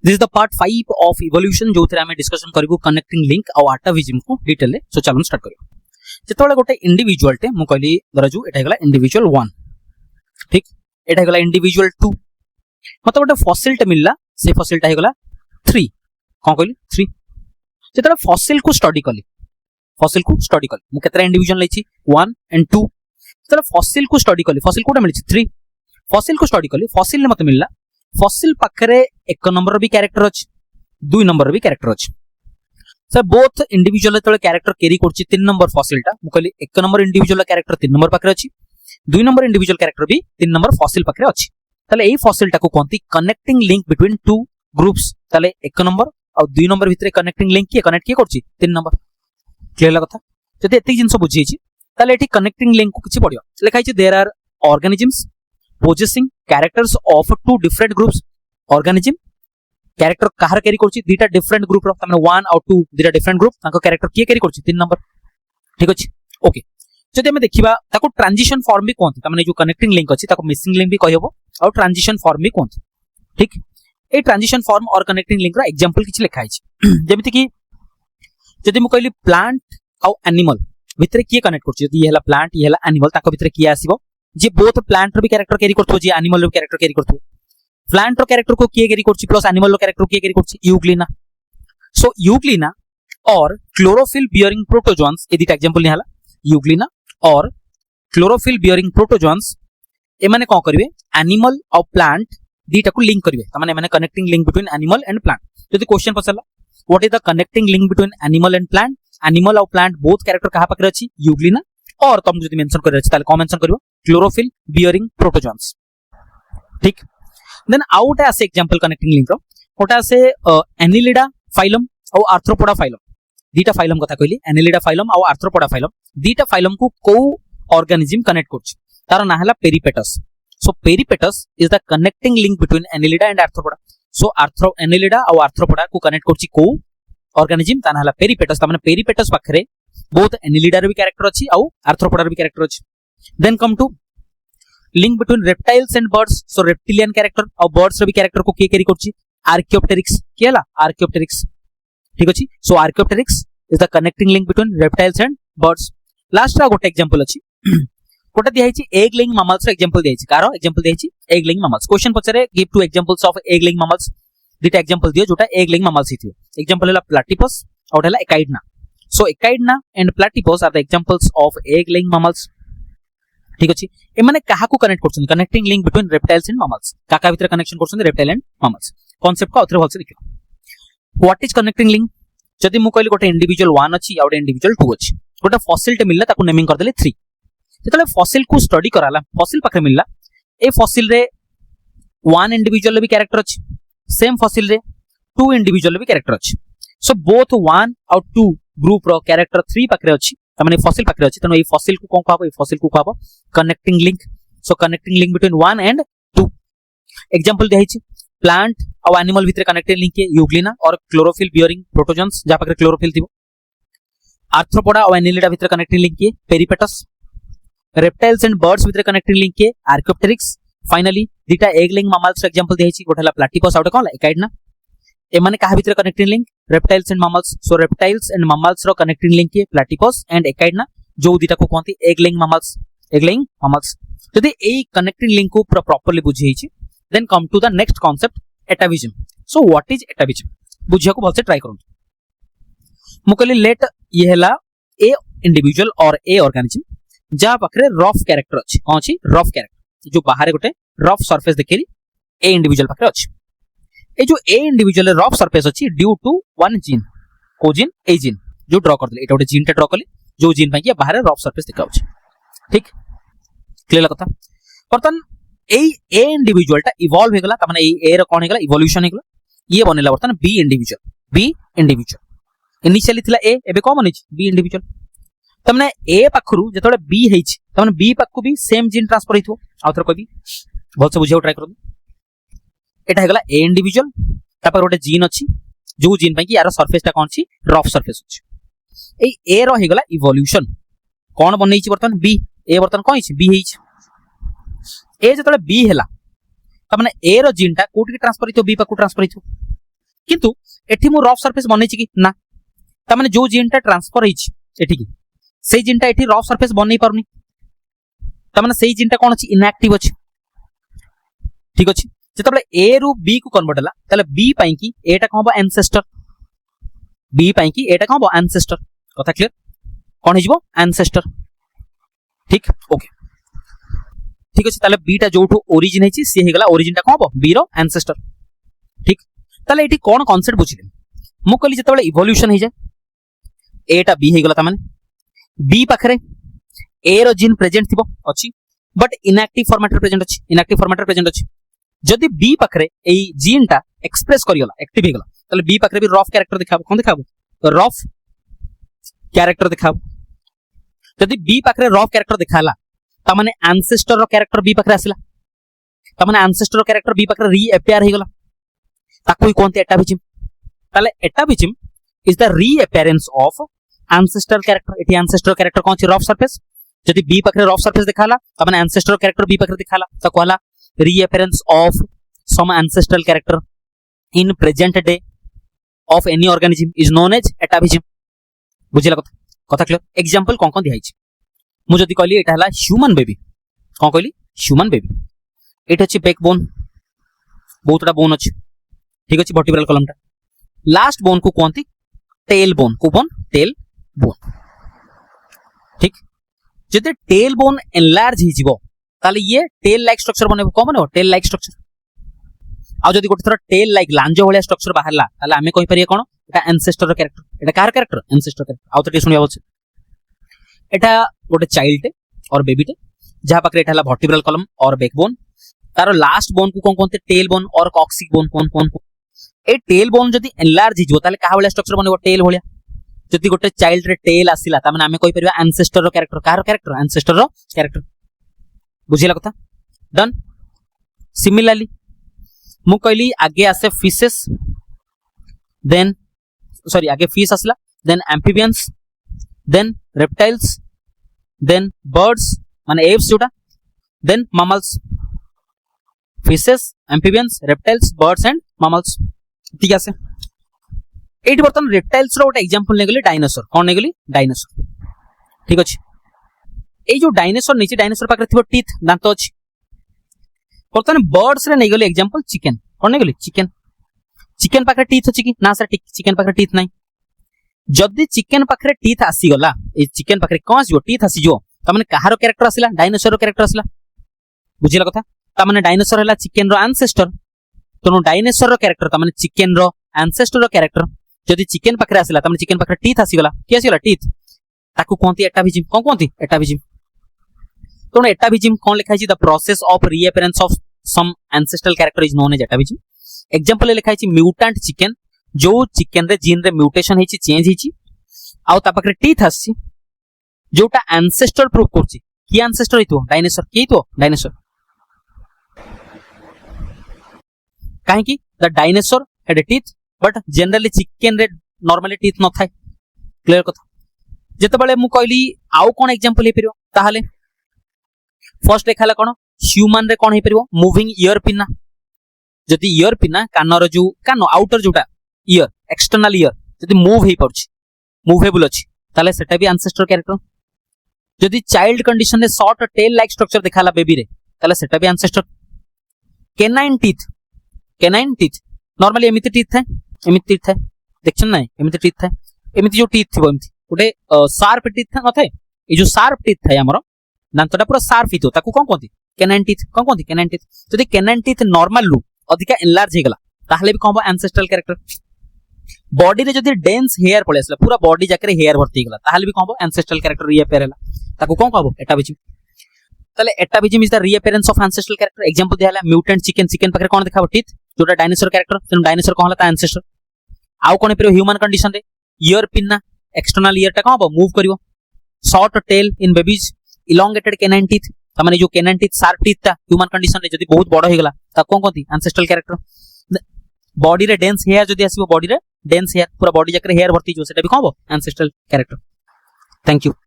This is the part 5 of evolution जो थे आमे डिस्कशन करिवु कनेक्टिंग लिंक और अटाविज्म को डिटेल ले। सो चलो स्टार्ट करियो। जेतोले गोटे इंडिविजुअल टे मु कहली दरजु एटा हेगला इंडिविजुअल 1, ठीक, एटा हेगला इंडिविजुअल 2, मते गोटे फॉसिल टे मिलला, से फॉसिल टा हेगला 3, कोन कहली 3। जेतोले फॉसिल को स्टडी कली मु केतरा इंडिविजुअल लेछि 1 एंड 2। जेतोले फॉसिल को स्टडी कली, फॉसिल कोटा मिलछि 3, फॉसिल को स्टडी कली, फॉसिल ने मते मिलला फॉसिल पाखरे 1 नंबर भी कैरेक्टर अछि, 2 नंबर भी कैरेक्टर अछि। सर बोथ इंडिविजुअल तळे कैरेक्टर कैरी करछि 3 नंबर फॉसिल टा, मु कहली 1 नंबर इंडिविजुअल कैरेक्टर 3 नंबर पाखरे अछि, 2 नंबर इंडिविजुअल कैरेक्टर भी 3 नंबर फॉसिल पाखरे अछि। तले एई फॉसिल टा को कोंती connecting link between two groups. तले 1 नंबर और 2 नंबर भितरे कनेक्टिंग लिंक के कनेक्ट के करछि 3 नंबर। क्लियर ला कथा? जदि एति जिंस बुझी छि तले एठी कनेक्टिंग लिंक को किछि पडियो लिखाइ छि there are organisms possessing characters of two different groups। organism character कहार कैरी करछि दुटा डिफरेंट ग्रुप रो, तमने 1 और 2 दुटा डिफरेंट ग्रुप ताको कैरेक्टर के कैरी करछि 3 नंबर। ठीक अछि, ओके। जदि हम देखिबा ताको ट्रांजिशन फॉर्म भी कोंथि, तमने जो कनेक्टिंग लिंक अछि ताको मिसिंग लिंक भी कहबो और ट्रांजिशन फॉर्म भी कोंथि। ठीक, ए ट्रांजिशन फॉर्म और कनेक्टिंग लिंक रा एग्जांपल किछि लिखाइ छि। जेमिति कि जदि मु कहली प्लांट और एनिमल भितरे के कनेक्ट करछि, जदि ये हला प्लांट ये हला एनिमल, ताको भितरे के आसीबो जे बोथ प्लांट रो भी कैरेक्टर कैरी करथो, जे एनिमल रो कैरेक्टर कैरी करथो। प्लांट रो कैरेक्टर को के कैरी करछि प्लस एनिमल रो कैरेक्टर को के कैरी करछि यूग्लिना। सो यूग्लिना और क्लोरोफिल बियरिंग प्रोटोजोन्स ए दिटा एग्जांपल निहाला। यूग्लिना और क्लोरोफिल बियरिंग प्रोटोजोन्स ए माने कोन करिवे एनिमल और प्लांट दिटा को लिंक करिवे, त माने connecting link between animal and plant. जदि क्वेश्चन पछला what is the connecting link between animal and plant, animal और प्लांट बोथ कैरेक्टर कहा पाखरे अछि यूग्लिना, और तुम जदि मेंशन करे अछि ताले को मेंशन करिवो क्लोरोफिल बियरिंग प्रोटोजोन्स। ठीक, देन आउट आसे एग्जांपल कनेक्टिंग लिंक रो ओटा से एनिलिडा फाइलम और आर्थ्रोपोडा फाइलम, दीटा फाइलम कथा कहली, एनिलिडा फाइलम और आर्थ्रोपोडा फाइलम, दीटा फाइलम को को ऑर्गेनिज्म कनेक्ट करछि, तार ना हला Peripatus. So Peripatus is the connecting link between Annelida and Arthropoda. So Annelida और आर्थ्रोपोडा को कनेक्ट करछि को ऑर्गेनिज्म, तार ना हला पेरिपेटस। त माने पेरिपेटस पाखरे बोथ एनिलिडा रे भी कैरेक्टर अछि और आर्थ्रोपोडा रे भी कैरेक्टर अछि। Then come to link between reptiles and birds। So reptilian character और birds रे भी कैरेक्टर को के कैरी करछि आर्कियोप्टेरिक्स, के हला आर्कियोप्टेरिक्स। ठीक अछि, so Archaeopteryx is the connecting link between reptiles and birds। Last रा गोटे एग्जांपल अछि, कोटा दिया छि एग लेइंग मैमल्स रा एग्जांपल दिया छि। कारो एग्जांपल दिया छि एग लेइंग मैमल्स। क्वेश्चन पछरे give two examples of egg laying mammals, दिटा एग्जांपल दियो जोटा एग लेइंग मैमल्स हिथियो। एग्जांपल हला प्लैटिपस और हला echidna. So echidna and platypus are the examples of egg laying mammals. ठीक अछि, ए माने काहा को कनेक्ट करछन connecting link between reptiles and mammals, काका भीतर कनेक्शन करछन रेप्टाइल एंड मैमल्स। कांसेप्ट को अथरे भलसे देखियो। What is connecting link? जदि मु कहली गोटे इंडिविजुअल 1 अछि और इंडिविजुअल 2 अछि, गोटे फॉसिल टे मिलला ताको नेमिंग कर देले 3। जेतले फॉसिल को स्टडी कराला, फॉसिल पाखरे मिलला ए फॉसिल रे 1 इंडिविजुअल भी कैरेक्टर अछि, सेम फॉसिल रे 2 इंडिविजुअल भी कैरेक्टर अछि। सो बोथ 1 और 2 ग्रुप रो कैरेक्टर 3 पाखरे अछि, तमने फॉसिल पाखरे अछि, तनो ए फॉसिल को कोन कहबो, ए फॉसिल को कहबो connecting link. So connecting link between 1 and 2। Example देहि छि प्लांट और एनिमल भितर कनेक्टिंग लिंक के यूग्लिना और क्लोरोफिल बियरिंग प्रोटोजोन्स जा पाखरे क्लोरोफिल थिबो। आर्थ्रोपोडा और एनिलिडा भितर कनेक्टिंग लिंक के पेरिपेटस। रेप्टाइल्स एंड बर्ड्स भितर कनेक्टिंग लिंक के आर्कियोप्टेरिक्स। फाइनली दीटा एग लेइंग मैमल्स रा एग्जांपल देहि छि, गोटेला प्लैटिपस और कोन एकाइडना। ए माने काहा भितर connecting link reptiles and mammals. So reptiles and mammals रो कनेक्टिंग लिंक के प्लैटिपस एंड एकाइडना, जो दीटा को कोंती egg laying mammals, egg laying mammals. जदि एई कनेक्टिंग लिंक को प्रॉपर्ली बुझी छि, then come to the next concept atavism. So what is atavism बुझिया को भलसे ट्राई करूँ। मु कहली लेट ये हला ए इंडिविजुअल और ए ऑर्गेनिज्म जा पाखरे रफ कैरेक्टर अछि, कोन अछि रफ कैरेक्टर, जो बाहर गोटे रफ सरफेस देखिली ए इंडिविजुअल पाखरे अछि। ए जो ए इंडिविजुअल रफ सरफेस अछि ड्यू टू वन जीन, को जीन ए जीन जो ड्रॉ कर देले, एटा गोटे जीन टे ड्रॉ करली जो जीन पाई बाहर रफ सरफेस देखा अछि। ठीक, क्लियर कथा। परतन ए इंडिविजुअल टा इवॉल्व हेगला, त माने ए रो कोन हेगला इवोल्यूशन हेगला, ये बनेला बर्तन बी इंडिविजुअल। इनिशियली थिला ए, एबे को बनै छि बी इंडिविजुअल। त माने ए पाखरु जेतोले बी हेइ छि, त माने बी पाखकु भी सेम जीन ट्रांसफर हेथो। आउथर कहबी भलसे बुझियो ट्राई करू। एटा हेगला ए इंडिविजुअल, तापर गोटे जीन अछि जो जीन पाई कि यार सरफेस टा कोन छि रफ सरफेस अछि। ए ए रो हेगला इवोल्यूशन, कोन बनै छि बर्तन बी, ए बर्तन कोइ छि बी हेइ छि। ए जेतोले बी हेला त माने ए रो जीन टा कोठी ट्रांसफर हेथो बी पाखकु ट्रांसफर हेथो। किंतु एठी मु रफ सरफेस बनै छि कि ना त माने जो जीन टा ट्रांसफर हेछि एठी की सेही जीन टा एठी रफ सरफेस बनै पारुनी त माने सेही जीन टा कोन अछि इनएक्टिव अछि ठीक अछि जेतबले ए रु बी को कन्वर्ट हला तले बी पई की एटा कहबो एंसेस्टर बी पई की एटा कहबो एंसेस्टर कथा क्लियर कोन हिजबो एंसेस्टर ठीक ओके ठीक अछि तले बी टा जोठो ओरिजिन हेछि से हेगला ओरिजिन टा कहबो बी रो एंसेस्टर ठीक तले एठी कोन कांसेप्ट बुझिले मु कहली जेतबले इवोल्यूशन हे जाय एटा बी हेगला त माने बी पाखरे ए रो जीन प्रेजेंट थिबो अछि बट इनएक्टिव फॉर्मेट रे प्रेजेंट अछि जदि बी पाखरे एई जीन टा एक्सप्रेस करियला एक्टिव हेगला तले बी पाखरे भी रफ कैरेक्टर दिखाबो कोन दिखाबो रफ कैरेक्टर दिखाबो जदि बी पाखरे रफ कैरेक्टर दिखाला त माने एंसेस्टर रो कैरेक्टर बी पाखरे आसिला त माने एंसेस्टर रो कैरेक्टर बी पाखरे रीअपियर हेगला ताको ही कोनते एटाविज्म तले atavism is the reappearance of ancestor character एटी एंसेस्टर कैरेक्टर कोन छि रफ सरफेस जदि बी पाखरे रफ सरफेस दिखाला त माने एंसेस्टर कैरेक्टर बी पाखरे दिखाला त कहला reappearance of some ancestral character in present day of any organism is known as atavism बुझिला कथा क्लियर एग्जांपल कोन कोन दिहाई छि मु जदी कहली एटा हला ह्यूमन बेबी कोन कहली ह्यूमन बेबी एटा छि बैकबोन बहुतटा बोन अछि ठीक अछि वर्टिब्रल कॉलम टा लास्ट बोन को कोनती टेल बोन टेल बोन ठीक जदि टेल बोन एनलार्ज हि जिवो ताले ये टेल लाइक स्ट्रक्चर बनेबो कोन बनेबो टेल लाइक स्ट्रक्चर आ जदि गोटे थोड़ा टेल लाइक लांजो होलिया स्ट्रक्चर बाहरला ताले आमे कहि परिए कोन एटा एंसेस्टर रो कैरेक्टर एटा कार कैरेक्टर एंसेस्टर कैरेक्टर आउ तो सुनिया बछ एटा गोटे चाइल्ड और बेबी टे जहा पाकरे एटा हला वर्टिब्रल कॉलम और बैकबोन तारो लास्ट बोन को कोन टेल बोन और कॉक्सिक बोन कोन ए टेल बोन जदि एनलार्ज हि जो ताले का होलिया स्ट्रक्चर बनेबो टेल होलिया जदि गोटे चाइल्ड रे टेल आसिला त माने आमे कहि परिबा एंसेस्टर रो कैरेक्टर कार कैरेक्टर एंसेस्टर रो कैरेक्टर बुझिला कथा डन सिमिलरली मु कहली आगे आसे फिशेस देन सॉरी आगे फिश आसला then amphibians then reptiles then birds माने एव्स जोटा then mammals fishes amphibians reptiles birds and mammals ठीक आसे एठी बर्तन रेप्टाइल्स रो गोटे एग्जांपल ने गली डायनासोर कोन ने गली डायनासोर ठीक अछि ए जो डायनासोर नीचे डायनासोर पाखरे थिबो टीथ दांत अछि बर्तन बर्ड्स रे नै गली एग्जांपल चिकन कोन नै गली चिकन पाखरे टीथ अछि कि ना सर चिकन पाखरे टीथ नै जदी चिकन पाखरे टीथ आसी गला ए चिकन पाखरे कोन जो टीथ आसी जो त माने कहारो कैरेक्टर आसिला डायनासोर रो कैरेक्टर आसिला बुझिला कथा त माने डायनासोर हला चिकन रो एंसेस्टर तनो डायनासोर रो कैरेक्टर त माने चिकन रो एंसेस्टर रो कैरेक्टर जदी चिकन पाखरे आसिला त माने चिकन पाखरे टीथ आसी गला कि आसी गला टीथ ताकू कोनती एटाविज्म कोन कोनती एटाविज्म तो एटाविज्म कोन लिखा छि the process of reappearance of some ancestral character is known as atavism example लिखा छि म्यूटेंट चिकन जो चिकन रे जीन रे म्यूटेशन हेछि चेंज हेछि आउ ता पाखरे टीथ आछि जोटा एंसेस्टर प्रूव करछि कि एंसेस्टर हेतु डायनासोर कि हेतु डायनासोर काहे कि the dinosaur had teeth but generally chicken रे नॉर्मली टीथ न थाए क्लियर कथा जते बेले मु कहली आउ कोन एग्जांपल हे परियो ताहाले फर्स्ट देखाला कोन ह्यूमन रे कोन हे परियो मूविंग ईयर पिना जदी ईयर पिना कानर जो कानो आउटर जोटा ईयर एक्सटर्नल ईयर जदी मूव हे पड़छि मूवेबल अछि ताले सेटा भी एंसेस्टर कैरेक्टर जदी चाइल्ड कंडीशन रे शॉर्ट टेल लाइक स्ट्रक्चर देखाला बेबी रे ताले सेटा भी एंसेस्टर कैनाइन टीथ नॉर्मली एमिति टीथ थाए देखछन नै एमिति टीथ थाए एमिति जो टीथ थिबो एमिति गोटे शार्प टीथ न थाए ए जो शार्प टीथ थाए हमरो दांतटा पूरा शार्प हितो ताकू कोन कोंती कैनाइन टीथ जदी कैनाइन टीथ नॉर्मल लु अधिका एनलार्ज हेगला ताहले भी कहबो एंसेस्ट्रल कैरेक्टर बॉडी रे जदी डेंस हेयर पळे आसला पूरा बॉडी जाकरे हेयर भर्ती हेगला ताहले भी कहबो एंसेस्ट्रल कैरेक्टर रीअपियर हला ताकू कोन कहबो एटाविज्म ताले एटाविज्म is the reappearance of ancestral character example दियाला म्यूटेंट चिकन पाखरे कोन देखाबो टीथ जोटा डायनासोर कैरेक्टर तेन डायनासोर कहला ता एंसेस्टर आउ कोन पेरो ह्यूमन कंडीशन रे ईयर पिन्ना एक्सटर्नल ईयर टा कहबो मूव करिवो शॉर्ट टेल इन बेबीज इलोंगेटेड कैनाइन टीथ त माने जो कैनाइन टीथ शार्प टीथ ता ह्यूमन कंडीशन रे जदी बहुत बड़ हेगला ता कोन कोंती एंसेस्ट्रल कैरेक्टर बॉडी रे डेंस हेयर जदी आसीबो बॉडी रे डेंस हेयर पूरा बॉडी जाकरे हेयर भर्ती जो सेटा भी कहबो एंसेस्ट्रल कैरेक्टर थैंक यू।